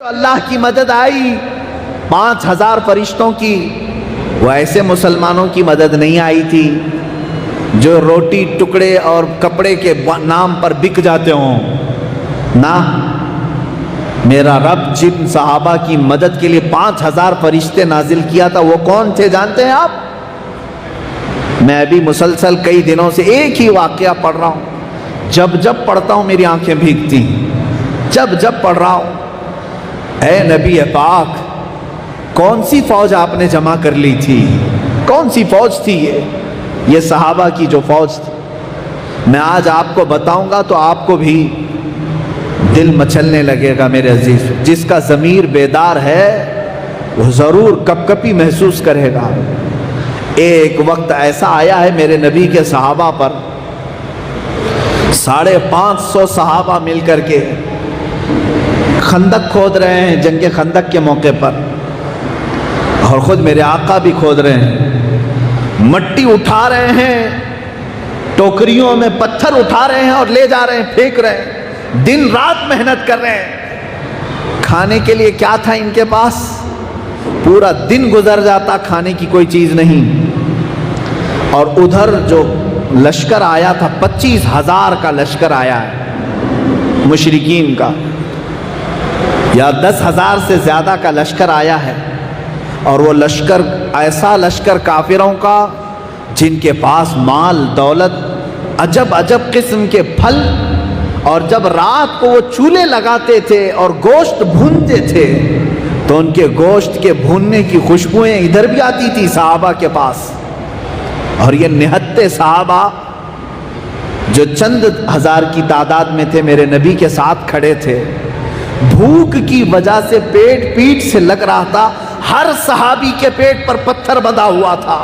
اللہ کی مدد آئی 5000 فرشتوں کی، وہ ایسے مسلمانوں کی مدد نہیں آئی تھی جو روٹی ٹکڑے اور کپڑے کے نام پر بک جاتے ہوں۔ نہ، میرا رب جن صحابہ کی مدد کے لیے 5000 فرشتے نازل کیا تھا وہ کون تھے جانتے ہیں آپ؟ میں ابھی مسلسل کئی دنوں سے ایک ہی واقعہ پڑھ رہا ہوں، جب پڑھتا ہوں میری آنکھیں بھیگتی، جب پڑھ رہا ہوں۔ اے نبی پاک، کون سی فوج آپ نے جمع کر لی تھی؟ کون سی فوج تھی یہ صحابہ کی جو فوج تھی؟ میں آج آپ کو بتاؤں گا تو آپ کو بھی دل مچلنے لگے گا میرے عزیز۔ جس کا ضمیر بیدار ہے وہ ضرور کپکپی محسوس کرے گا۔ ایک وقت ایسا آیا ہے میرے نبی کے صحابہ پر، 550 صحابہ مل کر کے خندق کھود رہے ہیں جنگ خندق کے موقع پر، اور خود میرے آقا بھی کھود رہے ہیں، مٹی اٹھا رہے ہیں، ٹوکریوں میں پتھر اٹھا رہے ہیں اور لے جا رہے ہیں، پھینک رہے ہیں، دن رات محنت کر رہے ہیں۔ کھانے کے لیے کیا تھا ان کے پاس؟ پورا دن گزر جاتا، کھانے کی کوئی چیز نہیں۔ اور ادھر جو لشکر آیا تھا 25,000 کا لشکر آیا ہے مشرکین کا، یا 10,000 سے زیادہ کا لشکر آیا ہے، اور وہ لشکر ایسا لشکر کافروں کا جن کے پاس مال دولت، عجب قسم کے پھل، اور جب رات کو وہ چولہے لگاتے تھے اور گوشت بھونتے تھے تو ان کے گوشت کے بھوننے کی خوشبوئیں ادھر بھی آتی تھی صحابہ کے پاس۔ اور یہ نہتے صحابہ جو چند ہزار کی تعداد میں تھے میرے نبی کے ساتھ کھڑے تھے، بھوک کی وجہ سے پیٹ سے لگ رہا تھا، ہر صحابی کے پیٹ پر پتھر بندھا ہوا تھا،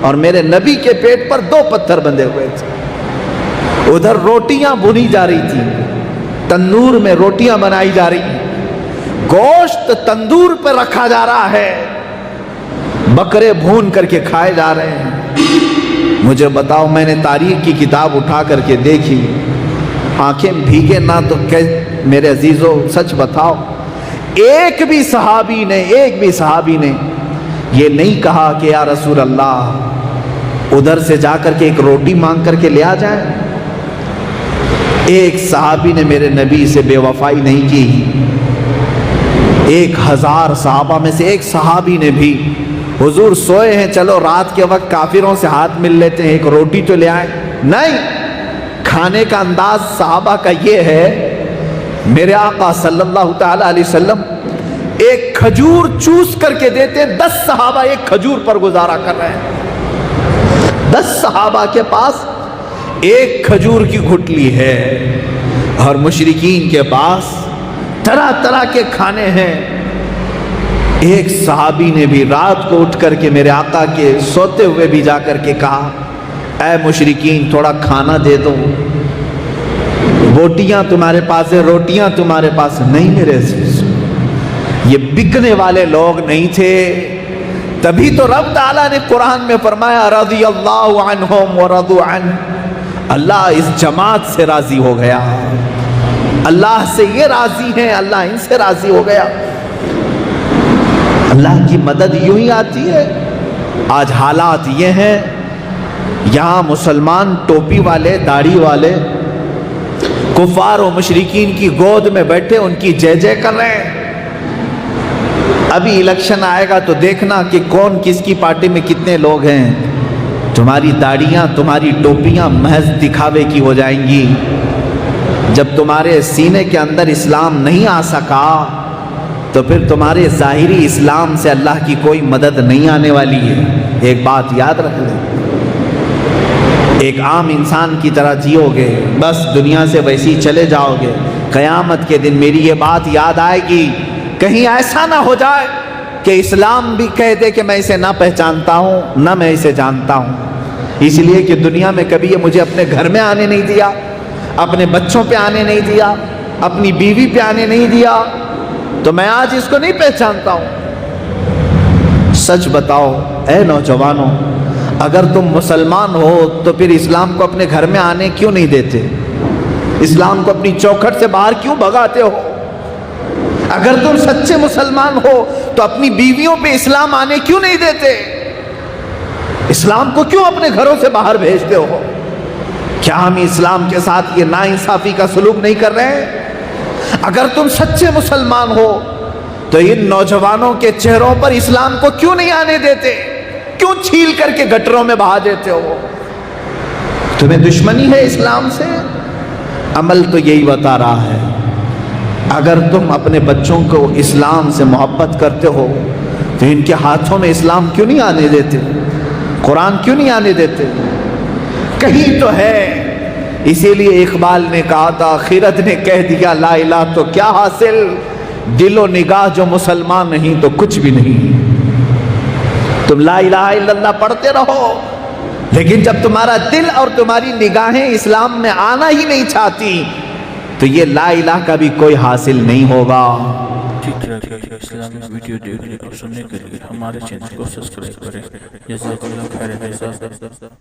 اور میرے نبی کے پیٹ پر 2 پتھر بندھے ہوئے تھے۔ ادھر روٹیاں بھونی جا رہی تھی، تندور میں روٹیاں بنائی جا رہی، گوشت تندور پہ رکھا جا رہا ہے، بکرے بھون کر کے کھائے جا رہے ہیں۔ مجھے بتاؤ، میں نے تاریخ کی کتاب اٹھا کر کے دیکھی، آنکھیں بھیگے نہ تو میرے عزیزو سچ بتاؤ، ایک بھی صحابی نے یہ نہیں کہا کہ یا رسول اللہ ادھر سے جا کر کے ایک روٹی مانگ کر کے لے آ جائیں۔ ایک صحابی نے میرے نبی سے بے وفائی نہیں کی۔ 1000 صحابہ میں سے ایک صحابی نے بھی، حضور سوئے ہیں، چلو رات کے وقت کافروں سے ہاتھ مل لیتے ہیں، ایک روٹی تو لے آئیں۔ نہیں، کھانے کا انداز صحابہ کا یہ ہے، میرے آقا صلی اللہ تعالی علیہ وسلم ایک کھجور چوس کر کے دیتے، 10 صحابہ ایک کھجور پر گزارا کر رہے ہیں، 10 صحابہ کے پاس ایک کھجور کی گھٹلی ہے، اور مشرکین کے پاس طرح طرح کے کھانے ہیں۔ ایک صحابی نے بھی رات کو اٹھ کر کے میرے آقا کے سوتے ہوئے بھی جا کر کے کہا، اے مشرکین تھوڑا کھانا دے دو، روٹیاں تمہارے پاس ہے، روٹیاں تمہارے پاس نہیں۔ میرے عزیز، یہ بکنے والے لوگ نہیں تھے، تبھی تو رب تعالیٰ نے قرآن میں فرمایا رضی اللہ عنہم ورضوا عنہ، اللہ اس جماعت سے راضی ہو گیا، اللہ سے یہ راضی ہیں، اللہ ان سے راضی ہو گیا۔ اللہ کی مدد یوں ہی آتی ہے۔ آج حالات یہ ہیں، یہاں مسلمان ٹوپی والے، داڑھی والے کفار و مشرکین کی گود میں بیٹھے ان کی جے کر رہے ہیں۔ ابھی الیکشن آئے گا تو دیکھنا کہ کون کس کی پارٹی میں کتنے لوگ ہیں۔ تمہاری داڑیاں، تمہاری ٹوپیاں محض دکھاوے کی ہو جائیں گی۔ جب تمہارے سینے کے اندر اسلام نہیں آ سکا تو پھر تمہارے ظاہری اسلام سے اللہ کی کوئی مدد نہیں آنے والی ہے۔ ایک بات یاد رکھ لیں، ایک عام انسان کی طرح جیو گے، بس دنیا سے ویسے ہی چلے جاؤ گے۔ قیامت کے دن میری یہ بات یاد آئے گی، کہیں ایسا نہ ہو جائے کہ اسلام بھی کہہ دے کہ میں اسے نہ پہچانتا ہوں، نہ میں اسے جانتا ہوں، اس لیے کہ دنیا میں کبھی یہ مجھے اپنے گھر میں آنے نہیں دیا، اپنے بچوں پہ آنے نہیں دیا، اپنی بیوی پہ آنے نہیں دیا، تو میں آج اس کو نہیں پہچانتا ہوں۔ سچ بتاؤ اے نوجوانوں، اگر تم مسلمان ہو تو پھر اسلام کو اپنے گھر میں آنے کیوں نہیں دیتے؟ اسلام کو اپنی چوکھٹ سے باہر کیوں بھگاتے ہو؟ اگر تم سچے مسلمان ہو تو اپنی بیویوں پہ اسلام آنے کیوں نہیں دیتے؟ اسلام کو کیوں اپنے گھروں سے باہر بھیجتے ہو؟ کیا ہم اسلام کے ساتھ یہ ناانصافی کا سلوک نہیں کر رہے ہیں؟ اگر تم سچے مسلمان ہو تو ان نوجوانوں کے چہروں پر اسلام کو کیوں نہیں آنے دیتے؟ کیوں چھیل کر کے گٹروں میں بہا دیتے ہو؟ تمہیں دشمنی ہے اسلام سے؟ عمل تو یہی بتا رہا ہے۔ اگر تم اپنے بچوں کو اسلام سے محبت کرتے ہو تو ان کے ہاتھوں میں اسلام کیوں نہیں آنے دیتے؟ قرآن کیوں نہیں آنے دیتے؟ کہیں تو ہے۔ اسی لیے اقبال نے کہا تھا، آخرت نے کہہ دیا لا الہ تو کیا حاصل، دل و نگاہ جو مسلمان نہیں تو کچھ بھی نہیں۔ تم لا الہ الا اللہ پڑھتے رہو، لیکن جب تمہارا دل اور تمہاری نگاہیں اسلام میں آنا ہی نہیں چاہتی تو یہ لا الہ کا بھی کوئی حاصل نہیں ہوگا۔ اسلامی ویڈیو دیکھنے اور سننے کے لیے ہمارے چینل کو سبسکرائب کریں۔ جزاک اللہ خیر۔